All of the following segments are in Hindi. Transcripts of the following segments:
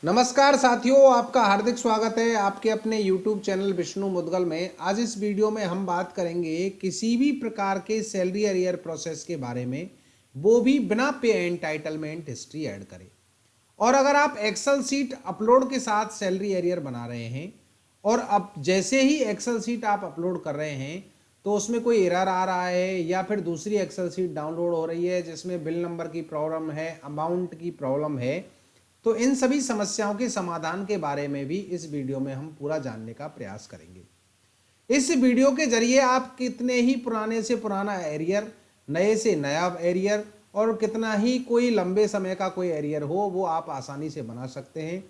नमस्कार साथियों, आपका हार्दिक स्वागत है आपके अपने YouTube चैनल विष्णु मुद्गल में। आज इस वीडियो में हम बात करेंगे किसी भी प्रकार के सैलरी अरियर प्रोसेस के बारे में, वो भी बिना पे एंटाइटलमेंट हिस्ट्री ऐड करे। और अगर आप एक्सेल सीट अपलोड के साथ सैलरी अरियर बना रहे हैं और अब जैसे ही एक्सेल सीट आप अपलोड कर रहे हैं तो उसमें कोई एरर आ रहा है या फिर दूसरी एक्सेल सीट डाउनलोड हो रही है जिसमें बिल नंबर की प्रॉब्लम है, अमाउंट की प्रॉब्लम है, तो इन सभी समस्याओं के समाधान के बारे में भी इस वीडियो में हम पूरा जानने का प्रयास करेंगे। इस वीडियो के जरिए आप कितने ही पुराने से पुराना एरियर, नए से नया एरियर और कितना ही कोई लंबे समय का कोई एरियर हो वो आप आसानी से बना सकते हैं।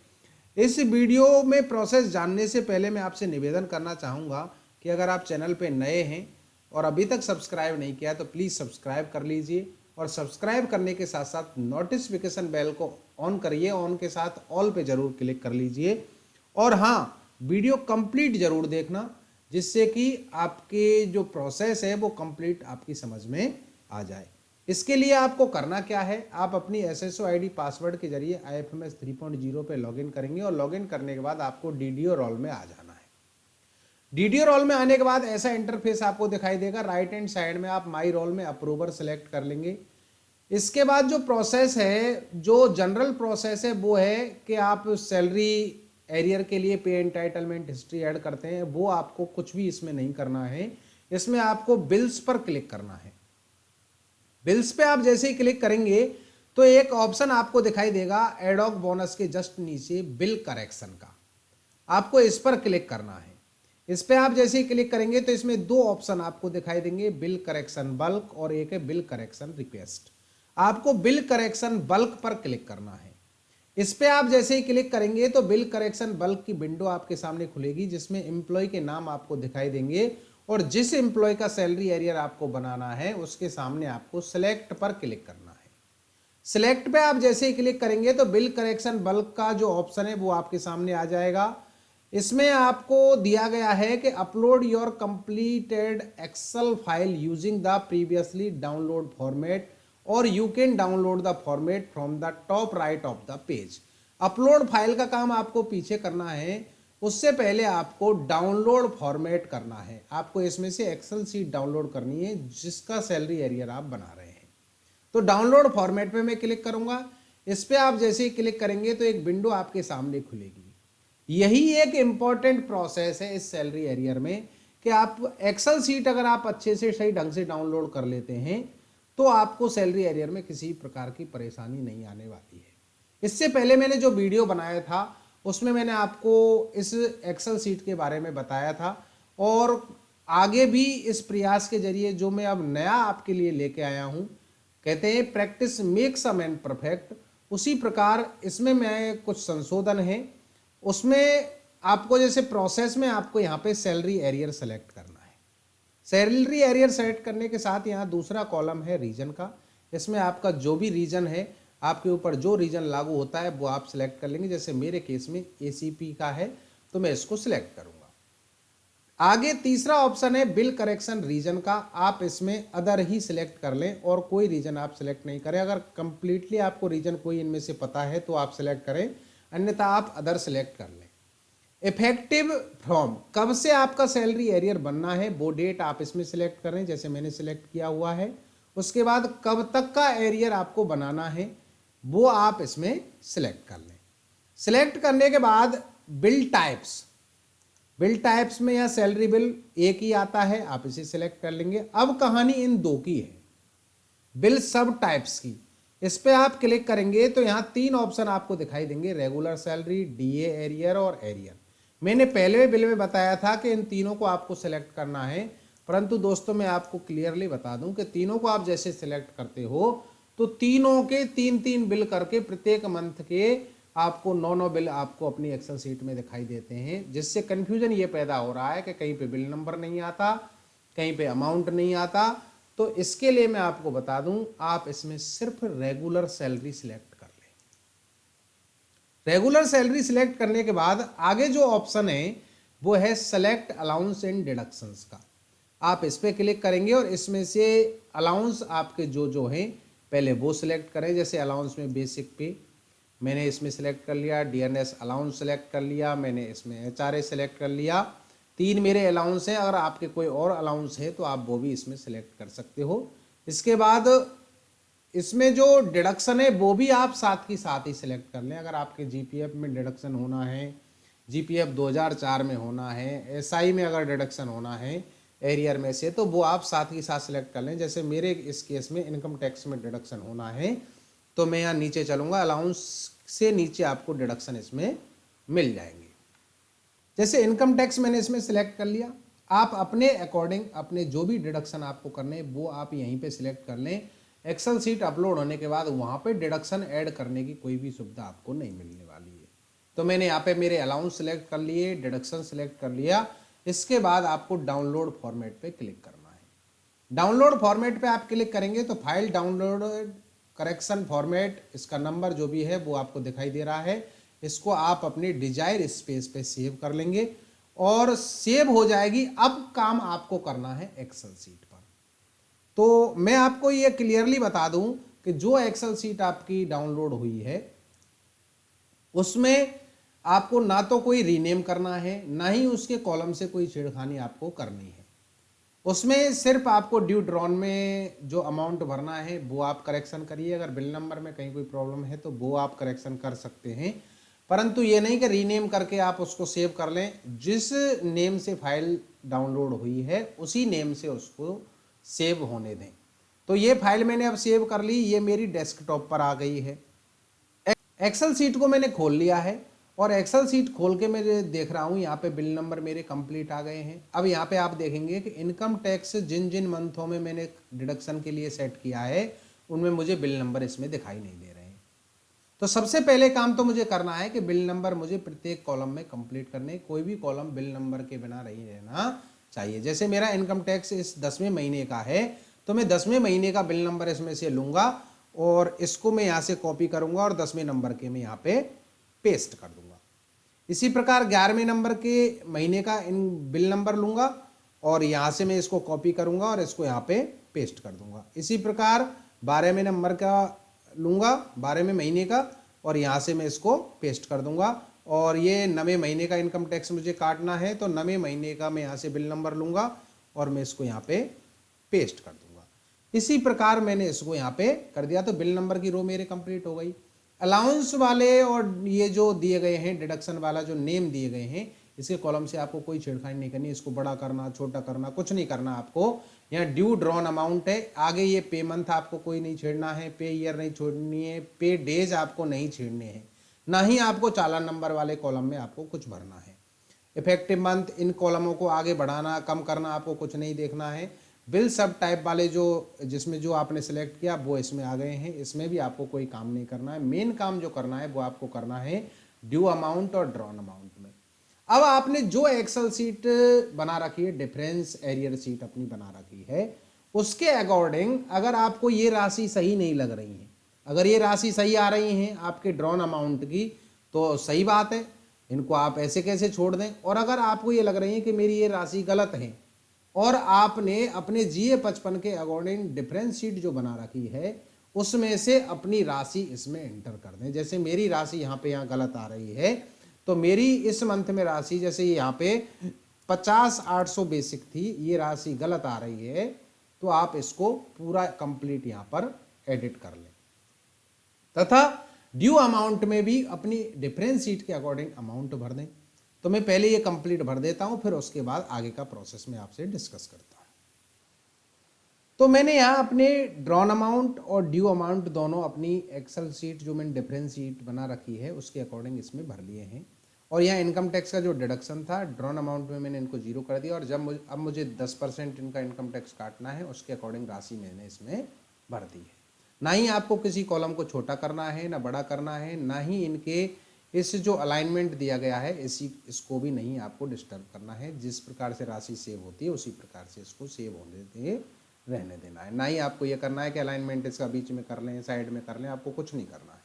इस वीडियो में प्रोसेस जानने से पहले मैं आपसे निवेदन करना चाहूँगा कि अगर आप चैनल पे नए हैं और अभी तक सब्सक्राइब नहीं किया तो प्लीज़ सब्सक्राइब कर लीजिए और सब्सक्राइब करने के साथ साथ नोटिफिकेशन बेल को ऑन करिए, ऑन के साथ ऑल पे ज़रूर क्लिक कर लीजिए। और हाँ, वीडियो कंप्लीट ज़रूर देखना जिससे कि आपके जो प्रोसेस है वो कंप्लीट आपकी समझ में आ जाए। इसके लिए आपको करना क्या है, आप अपनी एसएसओ आईडी पासवर्ड के जरिए IFMS 3.0 पे लॉगिन करेंगे और लॉगिन करने के बाद आपको डीडीओ रोल में आ जाना है। डीडीओ रोल में आने के बाद ऐसा इंटरफेस आपको दिखाई देगा। राइट हैंड साइड में आप माई रोल में अप्रूवर सेलेक्ट कर लेंगे। इसके बाद जो प्रोसेस है, जो जनरल प्रोसेस है वो है कि आप सैलरी एरियर के लिए पे एंटाइटलमेंट हिस्ट्री ऐड करते हैं, वो आपको कुछ भी इसमें नहीं करना है। इसमें आपको बिल्स पर क्लिक करना है। बिल्स पे आप जैसे ही क्लिक करेंगे तो एक ऑप्शन आपको दिखाई देगा एडॉक बोनस के जस्ट नीचे बिल करेक्शन का, आपको इस पर क्लिक करना है। इस पे आप जैसे ही क्लिक करेंगे तो इसमें दो ऑप्शन आपको दिखाई देंगे, बिल करेक्शन बल्क और एक है बिल करेक्शन रिक्वेस्ट। आपको बिल करेक्शन बल्क पर क्लिक करना है। इस पे आप जैसे ही क्लिक करेंगे तो बिल करेक्शन बल्क की विंडो आपके सामने खुलेगी जिसमें एम्प्लॉय के नाम आपको दिखाई देंगे और जिस एम्प्लॉय का सैलरी एरियर आपको बनाना है उसके सामने आपको सिलेक्ट पर क्लिक करना है। सिलेक्ट पे आप जैसे ही क्लिक करेंगे तो बिल करेक्शन बल्क का जो ऑप्शन है वो आपके सामने आ जाएगा। इसमें आपको दिया गया है कि upload your completed Excel file using the previously download format और you can download the format from the top right of the page. Upload file का काम आपको पीछे करना है, उससे पहले आपको डाउनलोड फॉर्मेट करना है। आपको इसमें से एक्सेल सीट डाउनलोड करनी है जिसका सैलरी एरियर आप बना रहे हैं। तो डाउनलोड फॉर्मेट पे मैं क्लिक करूंगा। इस पे आप जैसे ही क्लिक करेंगे तो एक विंडो आपके सामने खुलेगी। यही एक इंपॉर्टेंट प्रोसेस है इस सैलरी एरियर में कि आप एक्सेल सीट अगर आप अच्छे से सही ढंग से डाउनलोड कर लेते हैं तो आपको सैलरी एरियर में किसी प्रकार की परेशानी नहीं आने वाली है। इससे पहले मैंने जो वीडियो बनाया था उसमें मैंने आपको इस एक्सेल सीट के बारे में बताया था और आगे भी इस प्रयास के जरिए जो मैं अब नया आपके लिए लेके आया हूं, कहते हैं practice makes a man perfect, उसी प्रकार इसमें मैं कुछ संशोधन है। उसमें आपको जैसे प्रोसेस में आपको यहाँ पे सैलरी एरियर सेलेक्ट करना है। सैलरी एरियर सेलेक्ट करने के साथ यहाँ दूसरा कॉलम है रीजन का। इसमें आपका जो भी रीजन है, आपके ऊपर जो रीजन लागू होता है वो आप सिलेक्ट कर लेंगे। जैसे मेरे केस में ACP का है तो मैं इसको सिलेक्ट करूंगा। आगे तीसरा ऑप्शन है बिल करेक्शन रीजन का, आप इसमें अदर ही सिलेक्ट कर लें और कोई रीजन आप सिलेक्ट नहीं करें। अगर कंप्लीटली आपको रीजन कोई इनमें से पता है तो आप सिलेक्ट करें, अन्यथा आप अदर सेलेक्ट कर लें। इफेक्टिव फ्रॉम, कब से आपका सैलरी एरियर बनना है वो डेट आप इसमें सिलेक्ट करें जैसे मैंने सिलेक्ट किया हुआ है। उसके बाद कब तक का एरियर आपको बनाना है वो आप इसमें सिलेक्ट कर लें। सिलेक्ट करने के बाद बिल टाइप्स, बिल टाइप्स में या सैलरी बिल एक ही आता है, आप इसे सिलेक्ट कर लेंगे। अब कहानी इन दो की है, बिल सब टाइप्स की। इस पे आप क्लिक करेंगे तो यहाँ तीन ऑप्शन आपको दिखाई देंगे, रेगुलर सैलरी, DA एरियर और एरियर। मैंने पहले बिल में बताया था कि इन तीनों को आपको सिलेक्ट करना है, परंतु दोस्तों मैं आपको क्लियरली बता दूं कि तीनों को आप जैसे सिलेक्ट करते हो तो तीनों के तीन तीन बिल करके प्रत्येक मंथ के आपको 9 बिल आपको अपनी एक्सेल सीट में दिखाई देते हैं, जिससे कंफ्यूजन ये पैदा हो रहा है कि कहीं पे बिल नंबर नहीं आता, कहीं पे अमाउंट नहीं आता। तो इसके लिए मैं आपको बता दूं, आप इसमें सिर्फ रेगुलर सैलरी सिलेक्ट कर लें। रेगुलर सैलरी सिलेक्ट करने के बाद आगे जो ऑप्शन है वो है सेलेक्ट अलाउंस एंड डिडक्शंस का। आप इस पर क्लिक करेंगे और इसमें से अलाउंस आपके जो जो हैं पहले वो सिलेक्ट करें। जैसे अलाउंस में बेसिक पे, मैंने इसमें सेलेक्ट कर लिया, डीएनएस अलाउंस सेलेक्ट कर लिया, मैंने इसमें एचआरए सेलेक्ट कर लिया। 3 मेरे अलाउंस हैं, अगर आपके कोई और अलाउंस है तो आप वो भी इसमें सेलेक्ट कर सकते हो। इसके बाद इसमें जो डिडक्शन है वो भी आप साथ ही सिलेक्ट कर लें। अगर आपके जीपीएफ में डिडक्शन होना है, जीपीएफ 2004 में होना है, एसआई में अगर डिडक्शन होना है एरियर में से, तो वो आप साथ ही साथ सिलेक्ट कर लें। जैसे मेरे इस केस में इनकम टैक्स में डिडक्शन होना है तो मैं यहाँ नीचे चलूँगा, अलाउंस से नीचे आपको डिडक्शन इसमें मिल जाएंगे। जैसे इनकम टैक्स मैंने इसमें सिलेक्ट कर लिया, आप अपने अकॉर्डिंग अपने जो भी डिडक्शन आपको करने वो आप यहीं पे सिलेक्ट कर लें। एक्सेल सीट अपलोड होने के बाद वहाँ पे डिडक्शन ऐड करने की कोई भी सुविधा आपको नहीं मिलने वाली है। तो मैंने यहाँ पे मेरे अलाउंस सेलेक्ट कर लिए, डिडक्शन सेलेक्ट कर लिया। इसके बाद आपको डाउनलोड फॉर्मेट पे क्लिक करना है। डाउनलोड फॉर्मेट पे आप क्लिक करेंगे तो फाइल डाउनलोड करेक्शन फॉर्मेट, इसका नंबर जो भी है वो आपको दिखाई दे रहा है। इसको आप अपने डिजायर स्पेस पे सेव कर लेंगे और सेव हो जाएगी। अब काम आपको करना है एक्सेल सीट पर। तो मैं आपको ये क्लियरली बता दूं कि जो एक्सेल सीट आपकी डाउनलोड हुई है उसमें आपको ना तो कोई रीनेम करना है, ना ही उसके कॉलम से कोई छेड़खानी आपको करनी है। उसमें सिर्फ आपको ड्यू ड्रॉन में जो अमाउंट भरना है वो आप करेक्शन करिए। अगर बिल नंबर में कहीं कोई प्रॉब्लम है तो वो आप करेक्शन कर सकते हैं, परंतु ये नहीं कि रीनेम करके आप उसको सेव कर लें। जिस नेम से फाइल डाउनलोड हुई है उसी नेम से उसको सेव होने दें। तो ये फाइल मैंने अब सेव कर ली, ये मेरी डेस्कटॉप पर आ गई है। एक्सेल सीट को मैंने खोल लिया है और एक्सेल सीट खोल के मैं देख रहा हूँ यहाँ पे बिल नंबर मेरे कंप्लीट आ गए हैं। अब यहाँ पे आप देखेंगे कि इनकम टैक्स जिन जिन मंथों में मैंने डिडक्शन के लिए सेट किया है उनमें मुझे बिल नंबर इसमें दिखाई नहीं दे रहे हैं। तो सबसे पहले काम तो मुझे करना है कि बिल नंबर मुझे प्रत्येक कॉलम में कंप्लीट करने, कोई भी कॉलम बिल नंबर के बिना नहीं रहना चाहिए। जैसे मेरा इनकम टैक्स इस 10वें महीने का है तो मैं 10वें महीने का बिल नंबर इसमें से लूंगा और इसको मैं यहाँ से कॉपी करूंगा और 10वें नंबर के मैं यहाँ पे पेस्ट कर दूंगा। इसी प्रकार 11वें नंबर के महीने का इन बिल नंबर लूंगा और यहाँ से मैं इसको कॉपी करूंगा और इसको यहाँ पे पेस्ट कर दूंगा। इसी प्रकार 12वें नंबर का लूंगा, 12वें महीने का, और यहाँ से मैं इसको पेस्ट कर दूंगा। और ये 9वें महीने का इनकम टैक्स मुझे काटना है तो 9वें महीने का मैं यहाँ से बिल नंबर लूंगा और मैं इसको यहाँ पे पेस्ट कर दूंगा। इसी प्रकार मैंने इसको यहाँ पे कर दिया तो बिल नंबर की रो मेरे कंप्लीट हो गई। अलाउंस वाले और ये जो दिए गए हैं डिडक्शन वाला जो नेम दिए गए हैं इसके कॉलम से आपको कोई छेड़खानी नहीं करनी। इसको बड़ा करना, छोटा करना, कुछ नहीं करना आपको। यहाँ ड्यू ड्रॉन अमाउंट है, आगे ये पे मंथ आपको कोई नहीं छेड़ना है, पे ईयर नहीं छोड़नी है, पे डेज आपको नहीं छेड़ने हैं, ना ही आपको चालान नंबर वाले कॉलम में आपको कुछ भरना है। इफेक्टिव मंथ, इन कॉलमों को आगे बढ़ाना कम करना आपको कुछ नहीं देखना है। बिल सब टाइप वाले जो जिसमें जो आपने सेलेक्ट किया वो इसमें आ गए हैं, इसमें भी आपको कोई काम नहीं करना है। मेन काम जो करना है वो आपको करना है ड्यू अमाउंट और ड्रॉन अमाउंट में। अब आपने जो एक्सेल सीट बना रखी है, डिफरेंस एरियर सीट अपनी बना रखी है, उसके अकॉर्डिंग अगर आपको ये राशि सही नहीं लग रही है, अगर ये राशि सही आ रही है आपके ड्रॉन अमाउंट की तो सही बात है, इनको आप ऐसे कैसे छोड़ दें। और अगर आपको ये लग रही है कि मेरी ये राशि गलत है और आपने अपने GA 55 के अकॉर्डिंग डिफरेंस शीट जो बना रखी है उसमें से अपनी राशि इसमें एंटर कर दें। जैसे मेरी राशि यहाँ गलत आ रही है तो मेरी इस मंथ में राशि जैसे यहाँ पे 50,800 बेसिक थी, ये राशि गलत आ रही है तो आप इसको पूरा कंप्लीट यहाँ पर एडिट कर लें तथा ड्यू अमाउंट में भी अपनी डिफरेंस शीट के अकॉर्डिंग अमाउंट भर दें। तो मैं पहले ये कंप्लीट भर देता हूं, फिर उसके बाद आगे का प्रोसेस में आपसे डिस्कस करता हूं। तो मैंने यहाँ अपने ड्रॉन अमाउंट और ड्यू अमाउंट दोनों अपनी एक्सेल सीट जो मैंने डिफरेंस सीट बना रखी है उसके अकॉर्डिंग इसमें भर लिए हैं। और यहाँ इनकम टैक्स का जो डिडक्शन था ड्रॉन अमाउंट में मैंने इनको 0 कर दिया और अब मुझे 10% इनका इनकम टैक्स काटना है, उसके अकॉर्डिंग राशि मैंने इसमें भर दी है। ना ही आपको किसी कॉलम को छोटा करना है, ना बड़ा करना है, ना ही इनके इस जो अलाइनमेंट दिया गया है इसको भी नहीं आपको डिस्टर्ब करना है। जिस प्रकार से राशि सेव होती है उसी प्रकार से इसको सेव होने रहने देना है। ना ही आपको ये करना है कि अलाइनमेंट इसका बीच में कर लें, साइड में कर लें, आपको कुछ नहीं करना है।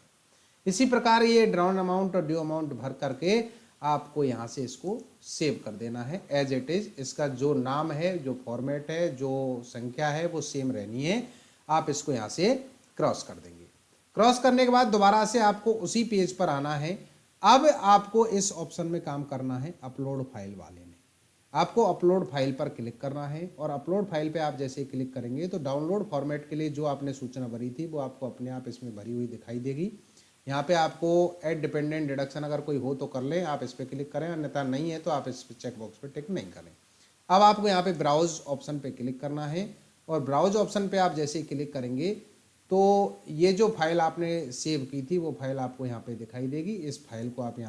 इसी प्रकार ये ड्रॉन अमाउंट और ड्यू अमाउंट भर करके आपको यहाँ से इसको सेव कर देना है एज इट इज। इसका जो नाम है, जो फॉर्मेट है, जो संख्या है वो सेम रहनी है। आप इसको यहाँ से क्रॉस कर देंगे। क्रॉस करने के बाद दोबारा से आपको उसी पेज पर आना है। अब आपको इस ऑप्शन में काम करना है, अपलोड फाइल वाले में। आपको अपलोड फाइल पर क्लिक करना है और अपलोड फाइल पे आप जैसे ही क्लिक करेंगे तो डाउनलोड फॉर्मेट के लिए जो आपने सूचना भरी थी वो आपको अपने आप इसमें भरी हुई दिखाई देगी। यहाँ पे आपको ऐड डिपेंडेंट डिडक्शन अगर कोई हो तो कर लें, आप इस पर क्लिक करें, अन्यथा नहीं है तो आप इस चेक बॉक्स पे टिक नहीं करें। अब आपको यहाँ पे ब्राउज ऑप्शन पे क्लिक करना है और ब्राउज ऑप्शन पे आप जैसे ही क्लिक करेंगे तो ये जो फाइल आपने सेव की थी वो फाइल आपको यहाँ पे दिखाई देगी। इस फाइल को आप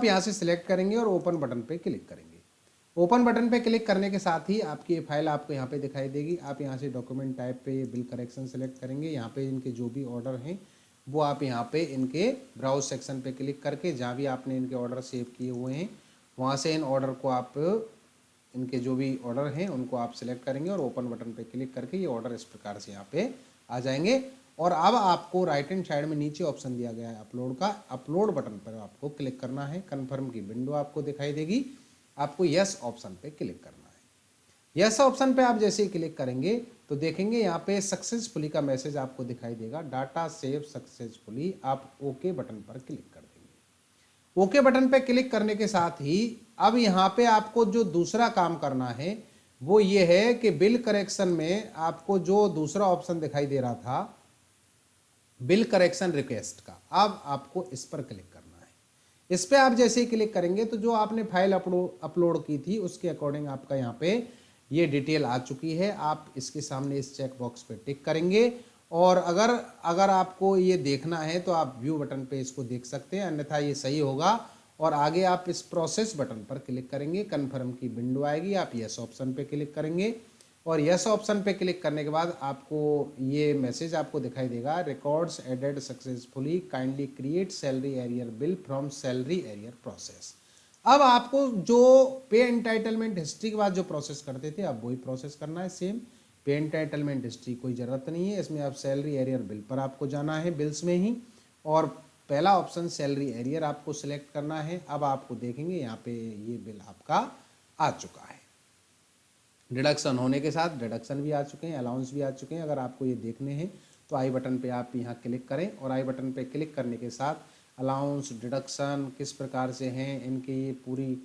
यहाँ से सिलेक्ट करेंगे और ओपन बटन पे क्लिक करेंगे। ओपन बटन पे क्लिक करने के साथ ही आपकी ये फाइल आपको यहाँ पे दिखाई देगी। आप यहाँ से डॉक्यूमेंट टाइप पे ये बिल करेक्शन सेलेक्ट करेंगे। यहाँ पे इनके जो भी ऑर्डर हैं वो आप यहाँ पे इनके ब्राउज सेक्शन पे क्लिक करके जहाँ भी आपने इनके ऑर्डर सेव किए हुए हैं वहाँ से इन ऑर्डर को आप, इनके जो भी ऑर्डर हैं उनको आप सिलेक्ट करेंगे और ओपन बटन पे क्लिक करके ये ऑर्डर इस प्रकार से यहाँ पे आ जाएंगे। और अब आपको राइट हैंड साइड में नीचे ऑप्शन दिया गया है अपलोड का, अपलोड बटन पर आपको क्लिक करना है। कन्फर्म की विंडो आपको दिखाई देगी, आपको यस ऑप्शन पे क्लिक करना है। यस ऑप्शन पे आप जैसे ही क्लिक करेंगे तो देखेंगे यहाँ पे सक्सेसफुली का मैसेज आपको दिखाई देगा, डाटा सेव सक्सेसफुली। आप ओके बटन पर क्लिक कर देंगे। ओके बटन पे क्लिक करने के साथ ही अब यहाँ पे आपको जो दूसरा काम करना है वो ये है कि बिल करेक्शन में आपको जो दूसरा ऑप्शन दिखाई दे रहा था बिल करेक्शन रिक्वेस्ट का, अब आपको इस पर क्लिक करना है। इस पे आप जैसे ही क्लिक करेंगे तो जो आपने फाइल अपलोड की थी उसके अकॉर्डिंग आपका यहाँ पे ये डिटेल आ चुकी है। आप इसके सामने इस चेक बॉक्स पे टिक करेंगे और अगर आपको ये देखना है तो आप व्यू बटन पे इसको देख सकते हैं, अन्यथा ये सही होगा। और आगे आप इस प्रोसेस बटन पर क्लिक करेंगे, कन्फर्म की विंडो आएगी, आप यस ऑप्शन पे क्लिक करेंगे और यस ऑप्शन पे क्लिक करने के बाद आपको ये मैसेज आपको दिखाई देगा, records added successfully, kindly create salary arrear bill from salary arrear process. अब आपको जो पे एंटाइटलमेंट हिस्ट्री के बाद जो प्रोसेस करते थे अब वही प्रोसेस करना है सेम। पे एंटाइटलमेंट हिस्ट्री कोई ज़रूरत नहीं है इसमें, आप सैलरी एरियर बिल पर आपको जाना है, बिल्स में ही, और पहला ऑप्शन सैलरी एरियर आपको सिलेक्ट करना है। अब आपको देखेंगे यहाँ पे ये बिल आपका आ चुका है, डिडक्शन होने के साथ डिडक्शन भी आ चुके हैं, अलाउंस भी आ चुके हैं। अगर आपको ये देखने हैं तो आई बटन पे आप यहाँ क्लिक करें और आई बटन पे क्लिक करने के साथ अलाउंस डिडक्शन किस प्रकार से हैं इनकी ये पूरी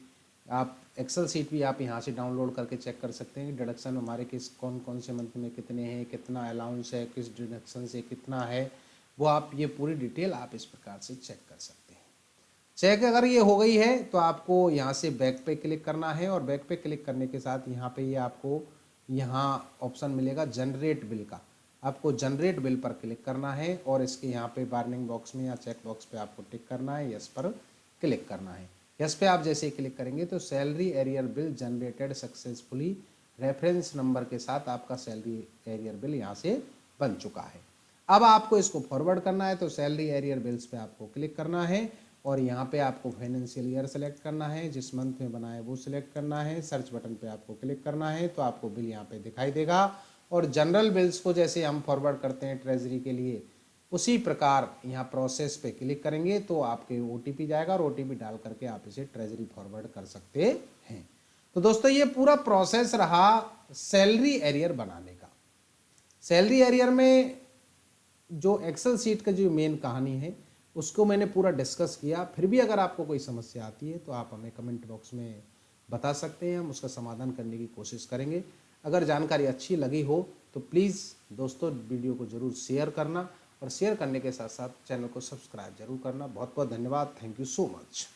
आप एक्सेल सीट भी आप यहाँ से डाउनलोड करके चेक कर सकते हैं। डिडक्शन हमारे किस कौन कौन से मंथ में कितने हैं, कितना अलाउंस है, किस डिडक्शन से कितना है, वो आप ये पूरी डिटेल आप इस प्रकार से चेक कर सकते हैं। चेक अगर ये हो गई है तो आपको यहाँ से बैक पे क्लिक करना है और बैक पे क्लिक करने के साथ यहाँ पे ये आपको यहाँ ऑप्शन मिलेगा जनरेट बिल का, आपको जनरेट बिल पर क्लिक करना है और इसके यहाँ पे वार्निंग बॉक्स में या चेक बॉक्स पे आपको टिक करना है, यस पर क्लिक करना है। यस पे आप जैसे ही क्लिक करेंगे तो salary arrear bill generated successfully, reference number के साथ आपका सैलरी एरियर बिल यहाँ से बन चुका है। अब आपको इसको फॉरवर्ड करना है तो सैलरी एरियर बिल्स पे आपको क्लिक करना है और यहाँ पे आपको फाइनेंशियल ईयर सेलेक्ट करना है, जिस मंथ में बना है वो सिलेक्ट करना है, सर्च बटन पे आपको क्लिक करना है तो आपको बिल यहाँ पे दिखाई देगा। और जनरल बिल्स को जैसे हम फॉरवर्ड करते हैं ट्रेजरी के लिए उसी प्रकार यहाँ प्रोसेस पे क्लिक करेंगे तो आपके OTP जाएगा और OTP डाल करके आप इसे ट्रेजरी फॉरवर्ड कर सकते हैं। तो दोस्तों ये पूरा प्रोसेस रहा सैलरी एरियर बनाने का। सैलरी एरियर में जो एक्सेल सीट का जो मेन कहानी है उसको मैंने पूरा डिस्कस किया। फिर भी अगर आपको कोई समस्या आती है तो आप हमें कमेंट बॉक्स में बता सकते हैं, हम उसका समाधान करने की कोशिश करेंगे। अगर जानकारी अच्छी लगी हो तो प्लीज़ दोस्तों वीडियो को ज़रूर शेयर करना और शेयर करने के साथ साथ चैनल को सब्सक्राइब जरूर करना। बहुत बहुत धन्यवाद, थैंक यू सो मच।